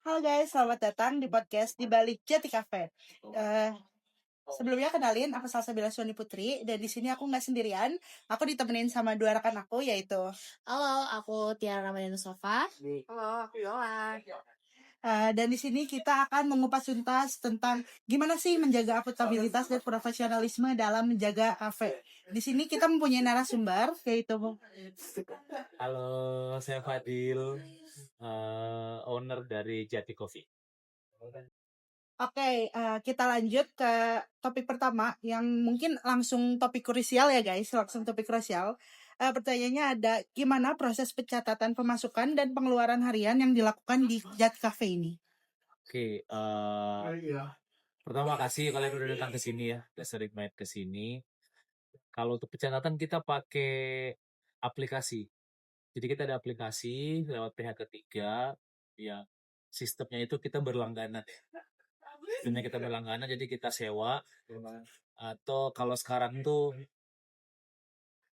Halo guys, selamat datang di podcast di balik Jati Cafe. Sebelumnya kenalin, aku Salsabila Sony Putri dan di sini aku nggak sendirian. Aku ditemenin sama dua rekan aku yaitu Halo, aku Tiara Ramadhani Sofa. Halo, aku Yola. dan di sini kita akan mengupas tuntas tentang gimana sih menjaga akuntabilitas dan profesionalisme dalam menjaga kafe. Di sini kita mempunyai narasumber yaitu Halo, saya Fadil, owner dari Jati Coffee. Oke, kita lanjut ke topik pertama yang mungkin langsung topik krusial ya guys, langsung topik krusial. Pertanyaannya ada, gimana proses pencatatan pemasukan dan pengeluaran harian yang dilakukan di Jat Cafe ini? Oke, pertama kasih kalian udah datang ke sini ya, udah sering main ke sini. Kalau untuk pencatatan kita pakai aplikasi. Jadi kita ada aplikasi lewat pihak ketiga, ya sistemnya itu kita berlangganan. Sistemnya kita berlangganan, jadi kita sewa. Atau kalau sekarang tuh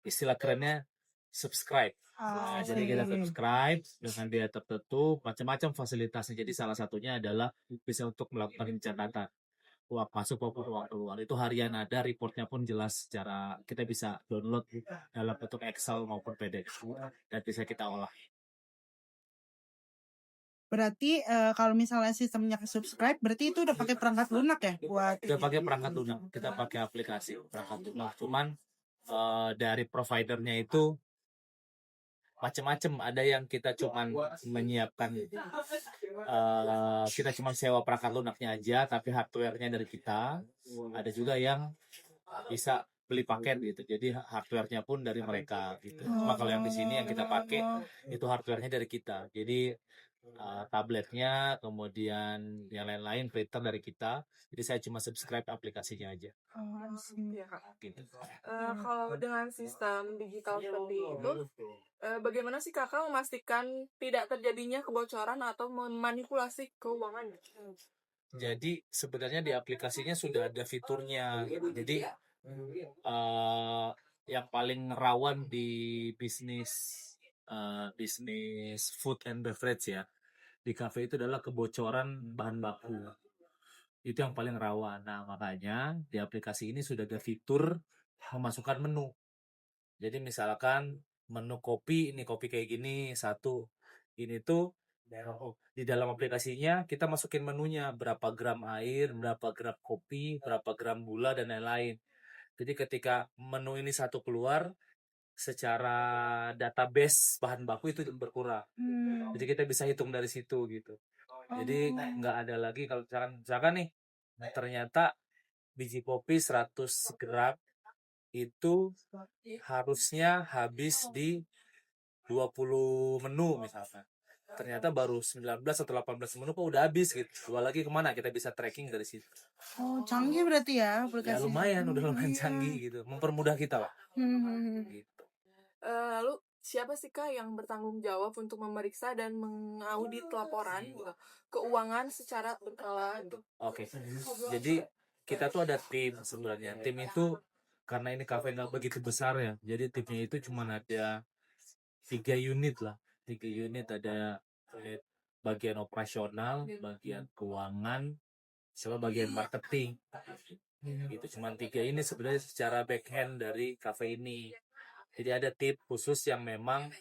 istilah kerennya subscribe. Nah, jadi kita subscribe dengan biaya tertentu, macam-macam fasilitasnya. Jadi salah satunya adalah bisa untuk melakukan pencatatan uang masuk maupun uang keluar. Itu harian ada, reportnya pun jelas secara kita bisa download dalam bentuk Excel maupun PDF dan bisa kita olah. Berarti kalau misalnya sistemnya subscribe, berarti itu udah pakai perangkat lunak ya buat? Udah pakai perangkat lunak, kita pakai aplikasi perangkat lunak. Cuman dari providernya itu macam-macam. Ada yang kita cuman menyiapkan kita cuma sewa perangkat lunaknya aja tapi hardware-nya dari kita. Ada juga yang bisa beli paket gitu, jadi hardware-nya pun dari mereka gitu. Cuma kalau yang di sini yang kita pakai itu hardware-nya dari kita, jadi tabletnya kemudian yang lain-lain printer dari kita. Jadi saya cuma subscribe aplikasinya aja. Iya, Kak. Gitu. Kalau dengan sistem digital seperti itu, bagaimana sih Kakak memastikan tidak terjadinya kebocoran atau memanipulasi keuangan? Jadi sebenarnya di aplikasinya sudah ada fiturnya gitu. Jadi yang paling rawan di bisnis food and beverage ya di cafe itu adalah kebocoran bahan baku. Itu yang paling rawan. Nah, makanya di aplikasi ini sudah ada fitur memasukkan menu. Jadi misalkan menu kopi, ini kopi kayak gini satu. Ini tuh di dalam aplikasinya kita masukin menunya, berapa gram air, berapa gram kopi, berapa gram gula dan lain-lain. Jadi ketika menu ini satu keluar, secara database bahan baku itu berkurang. Jadi kita bisa hitung dari situ gitu. Jadi nggak ada lagi kalau misalkan nih ternyata biji kopi 100 gram itu harusnya habis di 20 menu misalkan. Ternyata baru 19 atau 18 menu kok udah habis gitu. Dua lagi kemana? Kita bisa tracking dari situ. Oh, canggih berarti ya Ya aplikasi. lumayan, udah lumayan canggih gitu. Mempermudah kita lah. Gitu. Lalu siapa sih Kak yang bertanggung jawab untuk memeriksa dan mengaudit laporan gitu, keuangan secara berkala gitu? Oke. Jadi kita tuh ada tim sebenarnya. Tim itu karena ini kafe nggak begitu besar ya. Jadi timnya itu cuma ada 3 unit lah. 3 unit ada bagian operasional, bagian keuangan, sama bagian marketing. Gitu. Cuman 3 ini sebenarnya secara backhand dari cafe ini. Jadi ada tim khusus yang memang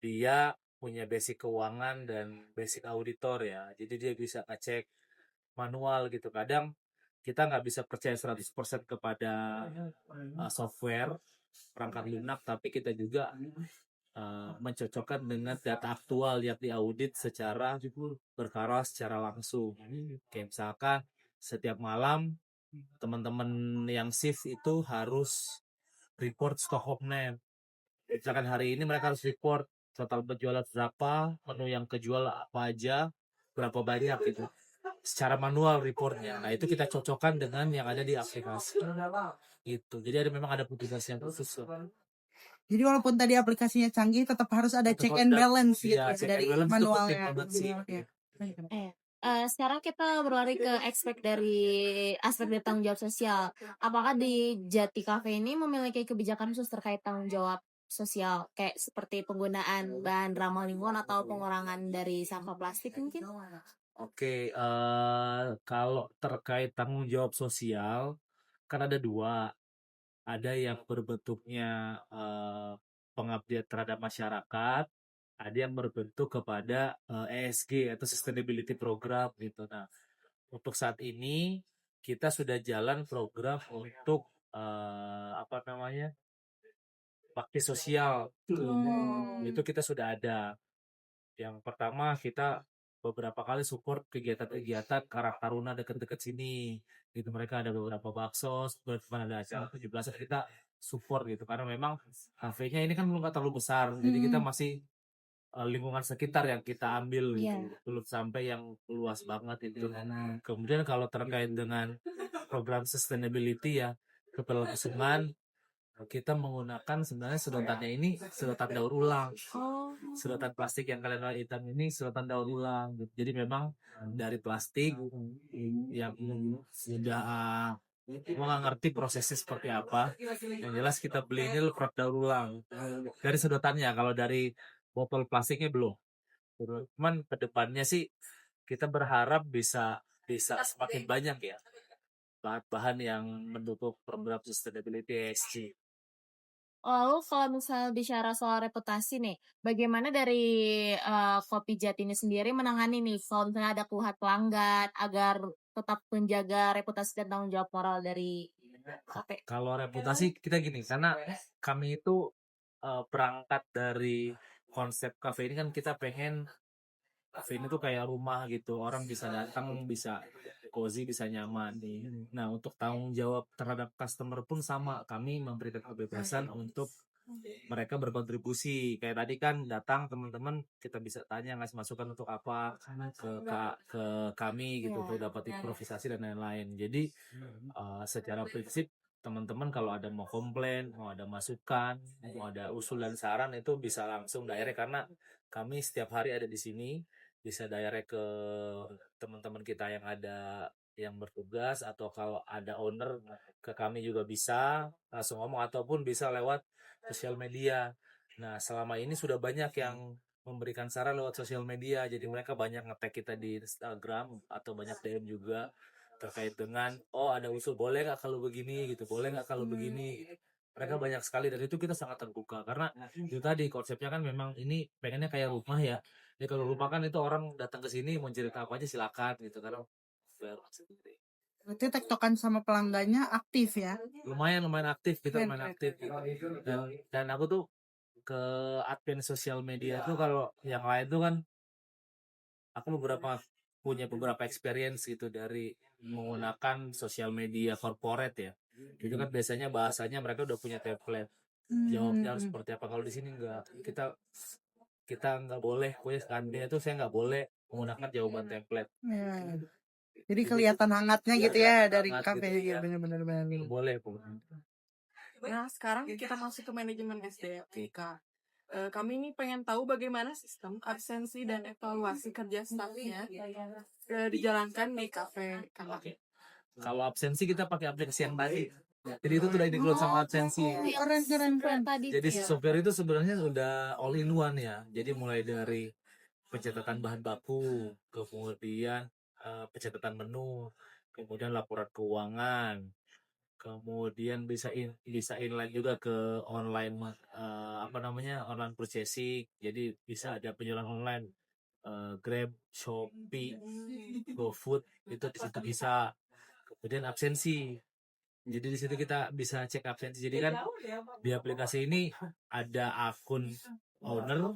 dia punya basic keuangan dan basic auditor ya. Jadi dia bisa ngecek manual gitu. Kadang kita nggak bisa percaya 100% kepada software perangkat lunak, tapi kita juga mencocokkan dengan data aktual yang diaudit secara berkala secara langsung. Kayak misalkan setiap malam teman-teman yang shift itu harus report stock of name. Misalkan hari ini mereka harus report total penjualan berapa, menu yang kejual apa aja, berapa banyak gitu. Secara manual reportnya. Nah itu kita cocokkan dengan yang ada di aplikasi. Gitu. Jadi memang ada petugas yang khusus. Jadi walaupun tadi aplikasinya canggih, tetap harus ada check and balance gitu ya, check dari and balance manualnya. Sekarang kita berlari ke aspek dari tanggung jawab sosial. Apakah di Jati Cafe ini memiliki kebijakan khusus terkait tanggung jawab sosial kayak seperti penggunaan bahan ramah lingkungan atau pengurangan dari sampah plastik mungkin? Oke, kalau terkait tanggung jawab sosial, kan ada dua. Ada yang berbentuknya pengabdian terhadap masyarakat, ada yang berbentuk kepada ESG atau Sustainability Program gitu. Nah, untuk saat ini kita sudah jalan program untuk apa namanya bakti sosial. Itu kita sudah ada. Yang pertama kita beberapa kali support kegiatan-kegiatan Karang Taruna dekat-dekat sini. Gitu mereka ada beberapa baksos, bahkan ada acara 17 kita support gitu karena memang kafenya ini kan belum nggak terlalu besar. Jadi kita masih lingkungan sekitar yang kita ambil gitu. Iya. Belum sampai yang luas banget itu. Kemudian kalau terkait dengan program sustainability ya keberlangsungan kita menggunakan sebenarnya sedotannya ini sedotan daur ulang. Sedotan plastik yang kalian lihat hitam ini sedotan daur ulang. Jadi memang dari plastik yang sudah gua nggak ngerti prosesnya seperti apa. Yang jelas kita beli ini produk daur ulang dari sedotannya. Kalau dari botol plastiknya belum. Cuman kedepannya sih kita berharap bisa semakin banyak ya bahan-bahan yang mendukung program sustainability ESG. Lalu kalau misalnya bicara soal reputasi nih, bagaimana dari Kopi Jati ini sendiri menangani nih kalau misalnya ada keluhan pelanggan agar tetap menjaga reputasi dan tanggung jawab moral dari kafe? Kalau reputasi kita gini, karena kami itu berangkat dari konsep kafe ini kan kita pengen kafe ini tuh kayak rumah gitu, orang bisa datang, bisa cozy, bisa nyaman nih. Nah untuk tanggung jawab terhadap customer pun sama, kami memberikan kebebasan untuk mereka berkontribusi. Kayak tadi kan datang teman-teman kita bisa tanya ngasih masukan untuk apa ke kami gitu untuk dapat improvisasi dan lain-lain. Jadi secara prinsip teman-teman kalau ada mau komplain, mau ada masukan, mau ada usul dan saran itu bisa langsung direct karena kami setiap hari ada di sini, bisa direct ke teman-teman kita yang ada yang bertugas atau kalau ada owner ke kami juga bisa langsung ngomong ataupun bisa lewat sosial media. Nah, selama ini sudah banyak yang memberikan saran lewat sosial media. Jadi mereka banyak nge-tag kita di Instagram atau banyak DM juga terkait dengan oh ada usul boleh nggak kalau begini gitu, boleh nggak kalau begini. Mereka banyak sekali dan itu kita sangat terbuka karena itu tadi konsepnya kan memang ini pengennya kayak rumah ya. Jadi kalau rumah kan itu orang datang ke sini mau cerita apa aja silakan gitu karena Berarti tektokan sama pelanggannya aktif ya? lumayan aktif kita Keren, lumayan keren, aktif dan aku tuh ke admin sosial media tuh kalau yang lain tuh kan aku punya beberapa experience gitu dari menggunakan sosial media corporate ya. Itu kan biasanya bahasanya mereka udah punya template. Jawabnya harus seperti apa. Kalau di sini enggak. Kita nggak boleh, pokoknya sekandia itu saya nggak boleh menggunakan jawaban template. Ya. Jadi kelihatan hangatnya gitu ya dari hangat kafe gitu, gitu, ya. bener-bener. Boleh pokoknya. Nah, sekarang kita masuk ke manajemen SDM. Kak. Kami ini pengen tahu bagaimana sistem absensi dan evaluasi kerja staffnya dijalankan di kafe Kakak. Kalau absensi kita pakai aplikasi yang tadi. Jadi itu sudah include sama absensi. Keren. Tadi Jadi ya. software itu sebenarnya udah all in one ya. Jadi mulai dari pencatatan bahan baku, kemudian pencatatan menu, kemudian laporan keuangan, kemudian bisa inline juga ke online online purchasing. Jadi bisa ada penjualan online Grab, Shopee, GoFood itu di situ bisa. Kemudian absensi. Jadi di situ kita bisa cek absensi. Jadi kan di aplikasi ini ada akun owner,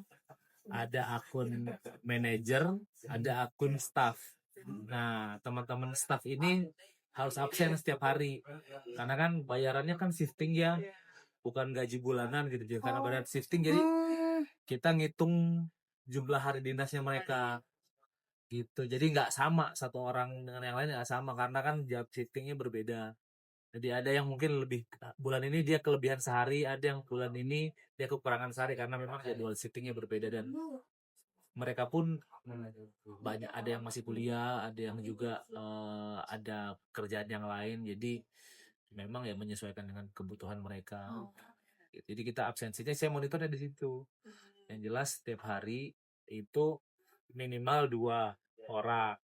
ada akun manager, ada akun staff. Nah, teman-teman staff ini harus absen setiap hari. Karena kan bayarannya kan shifting ya, bukan gaji bulanan gitu. Karena bayaran shifting jadi kita ngitung jumlah hari dinasnya mereka gitu. Jadi nggak sama satu orang dengan yang lain nggak sama karena kan job shiftingnya berbeda. Jadi ada yang mungkin lebih bulan ini dia kelebihan sehari, ada yang bulan ini dia kekurangan sehari karena memang jadwal shiftingnya berbeda dan mereka pun banyak ada yang masih kuliah, ada yang juga ada kerjaan yang lain. Jadi memang ya menyesuaikan dengan kebutuhan mereka. Jadi kita absensinya saya monitornya di situ. Yang jelas setiap hari itu minimal 2 orang.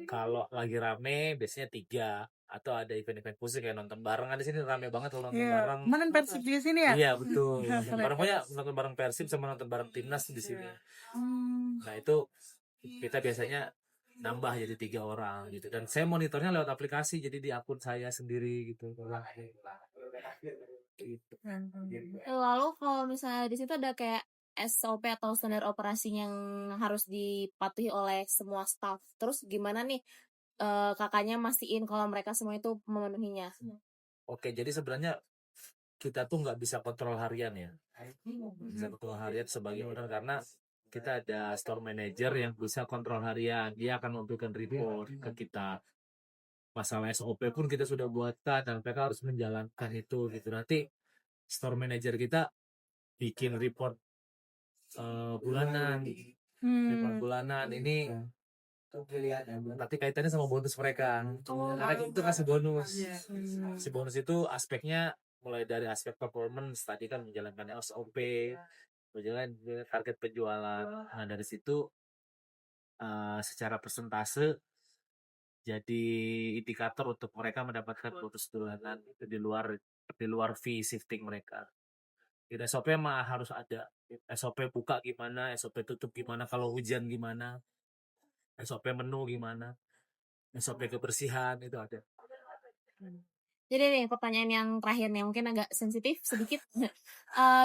Kalau lagi rame biasanya 3 atau ada event-event khusus kayak nonton bareng. Di sini rame banget kalau nonton Iya, bareng. kemarin Persib di sini ya? Iya betul. Nonton Keren. bareng pokoknya nonton bareng Persib sama nonton bareng timnas di sini. Hmm. Nah itu kita biasanya nambah jadi 3 orang gitu. Dan saya monitornya lewat aplikasi jadi di akun saya sendiri gitu. Gitu. Lalu kalau misalnya di situ ada kayak SOP atau standar operasi yang harus dipatuhi oleh semua staff. Terus gimana nih kakaknya mastiin kalau mereka semua itu memenuhinya? Oke, jadi sebenarnya kita tuh nggak bisa kontrol harian ya. Bisa kontrol harian sebagai owner karena kita ada store manager yang bisa kontrol harian. Dia akan memberikan report ke kita. Masalah SOP pun kita sudah buatkan dan mereka harus menjalankan itu gitu. Nanti store manager kita bikin report bulanan. Report bulanan ini nanti kaitannya sama bonus mereka. Karena itu kasih bonus. Si bonus itu aspeknya mulai dari aspek performance tadi kan menjalankan SOP, menjalankan target penjualan. Nah dari situ secara persentase jadi indikator untuk mereka mendapatkan bonus bulanan itu di luar fee shifting mereka. Di SOP mah harus ada. SOP buka gimana, SOP tutup gimana, kalau hujan gimana, SOP menu gimana, SOP kebersihan itu ada. Jadi nih pertanyaan yang terakhir nih mungkin agak sensitif sedikit.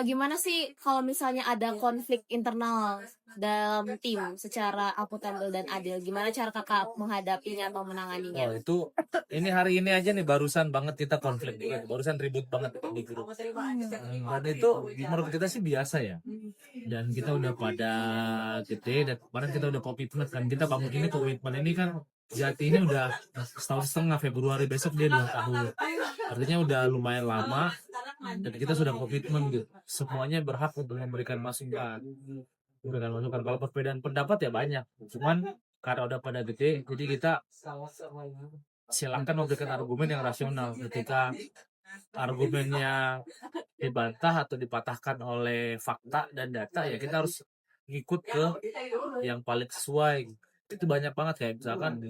Gimana sih kalau misalnya ada konflik internal dalam tim secara akuntabel dan adil? Gimana cara kakak menghadapinya atau menanganinya? Oh itu ini hari ini aja nih barusan banget kita konflik juga, barusan ribut banget di grup. Dan itu menurut kita sih biasa ya. Dan kita udah pada gede dan kemarin kita udah komitmen kan kita bangun ini komitmen ini kan Jati ini udah setahun setengah Februari besok dia 2 tahun. Artinya udah lumayan lama dan kita sudah komitmen gitu. Semuanya berhak untuk memberikan masukan. Kalau perbedaan pendapat ya banyak. Cuman karena udah pada gede, jadi kita silakan memberikan argumen yang rasional. Ketika argumennya dibantah atau dipatahkan oleh fakta dan data, ya kita harus ngikut ke yang paling sesuai. Itu banyak banget kayak misalkan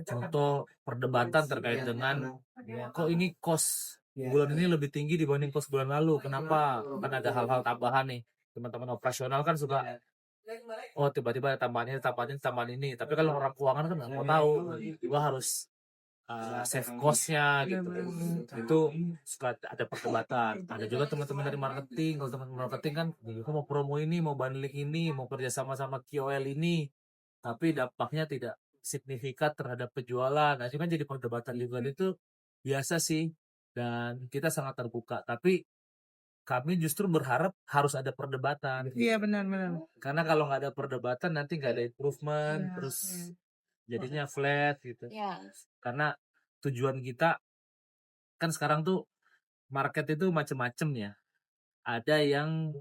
contoh perdebatan terkait dengan kok ini kos bulan ini lebih tinggi dibanding kos bulan lalu, kenapa? Kan ada hal-hal tambahan nih, teman-teman operasional kan suka tiba-tiba tambahan ini, tapi kalau orang keuangan kan nggak mau tahu, gua harus save cost-nya gitu. Itu suka ada perdebatan. Ada juga teman-teman dari marketing. Kalau teman-teman marketing kan mau promo ini, mau bundling ini, mau kerja sama KOL ini, tapi dampaknya tidak signifikan terhadap penjualan. Nah, itu kan jadi perdebatan juga. Itu biasa sih. Dan kita sangat terbuka. Tapi kami justru berharap harus ada perdebatan. Iya benar-benar. Karena kalau nggak ada perdebatan nanti nggak ada improvement, terus jadinya flat gitu. Karena tujuan kita kan sekarang tuh market itu macam-macam ya. Ada yang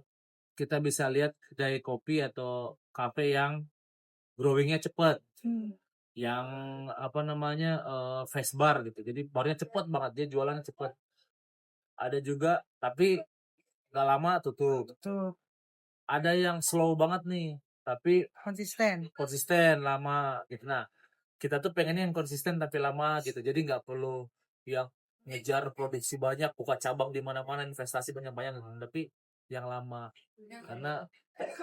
kita bisa lihat kedai kopi atau kafe yang growingnya cepat, yang fast bar gitu. Jadi barnya cepat banget, dia jualannya cepat. Ada juga tapi nggak lama tutup. Ada yang slow banget nih, tapi konsisten lama gitu. Nah, kita tuh pengennya yang konsisten tapi lama gitu. Jadi nggak perlu yang ngejar produksi banyak, buka cabang di mana-mana, investasi banyak-banyak, tapi yang lama. Karena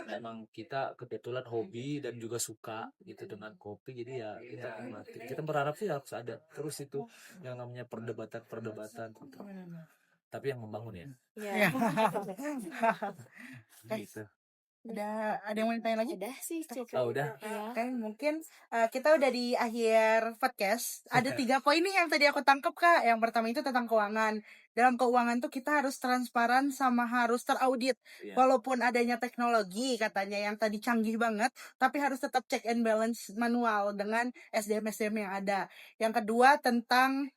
memang kita kebetulan hobi dan juga suka gitu dengan kopi, jadi ya kita nikmati. Kita berharap sih harus ada terus itu yang namanya perdebatan gitu. Tapi yang membangun ya. Iya. Gitu. Ada yang mau ditanya lagi? Udah sih cukup. Oh, udah. Oke, mungkin kita udah di akhir podcast. Ada 3 poin nih yang tadi aku tangkap Kak. Yang pertama itu tentang keuangan. Dalam keuangan tuh kita harus transparan sama harus teraudit. Walaupun adanya teknologi katanya yang tadi canggih banget, tapi harus tetap check and balance manual dengan SDM yang ada. Yang kedua tentang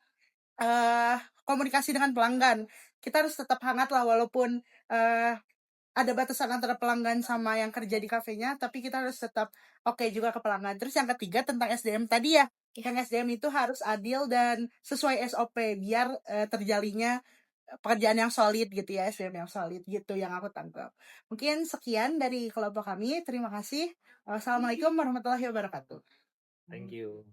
komunikasi dengan pelanggan. Kita harus tetap hangat lah walaupun ada batasan antara pelanggan sama yang kerja di kafenya, tapi kita harus tetap oke juga ke pelanggan. Terus yang ketiga tentang SDM tadi ya, yang SDM itu harus adil dan sesuai SOP biar terjalinnya pekerjaan yang solid gitu ya, SDM yang solid gitu yang aku tangkap. Mungkin sekian dari kelompok kami. Terima kasih. Wassalamualaikum warahmatullahi wabarakatuh. Thank you.